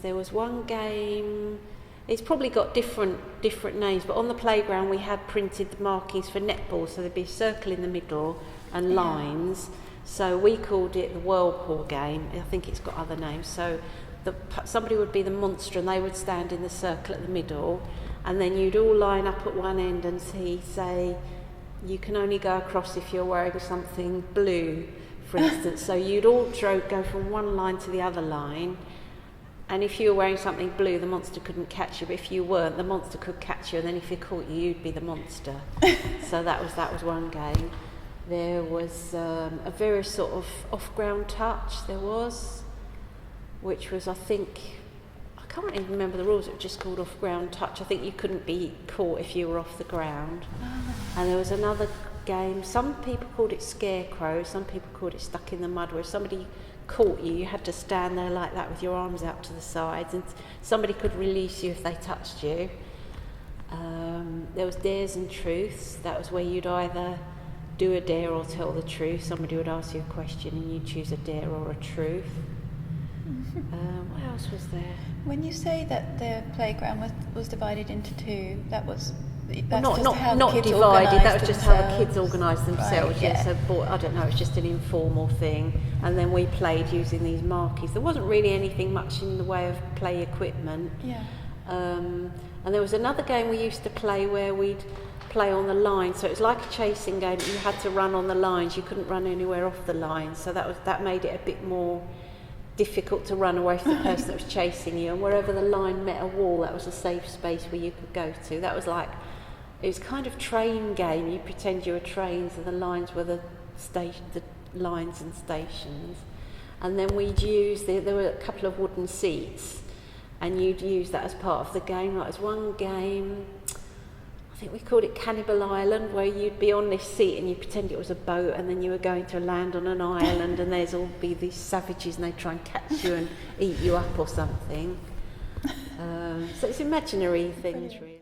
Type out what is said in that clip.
There was one game, it's probably got different names, but on the playground we had printed the markings for netball, so there'd be a circle in the middle and lines. So we called it the whirlpool game. I think it's got other names. So somebody would be the monster and they would stand in the circle at the middle, and then you'd all line up at one end and say you can only go across if you're wearing something blue, for instance. So you'd all go from one line to the other line, and if you were wearing something blue, the monster couldn't catch you, but if you weren't, the monster could catch you, and then if he caught you, you'd be the monster. So that was one game. There was a very sort of off-ground touch, which was, I can't even remember the rules, it was just called off-ground touch. I think you couldn't be caught if you were off the ground. And there was another game, some people called it scarecrow, some people called it stuck in the mud, where if somebody caught you, you had to stand there like that with your arms out to the sides, and somebody could release you if they touched you. There was dares and truths. That was where you'd either do a dare or tell the truth. Somebody would ask you a question and you'd choose a dare or a truth. What else was there? When you say that the playground was divided into two, that's not just how not the kids divided. That was just how the themselves. kids organised themselves. Right, yeah. yeah. So I don't know. It's just an informal thing, and then we played using these markers. There wasn't really anything much in the way of play equipment. Yeah. And there was another game we used to play where we'd play on the line. So it was like a chasing game, but you had to run on the lines. You couldn't run anywhere off the lines. So that made it a bit more difficult to run away from the person that was chasing you. And wherever the line met a wall, that was a safe space where you could go to. That was like, it was kind of train game. You pretend you were trains and the lines were the lines and stations. And then we'd use, there were a couple of wooden seats, and you'd use that as part of the game. Like, there was one game, I think we called it Cannibal Island, where you'd be on this seat and you pretend it was a boat, and then you were going to land on an island, and there's all be these savages and they try and catch you and eat you up or something. So it's imaginary things, really.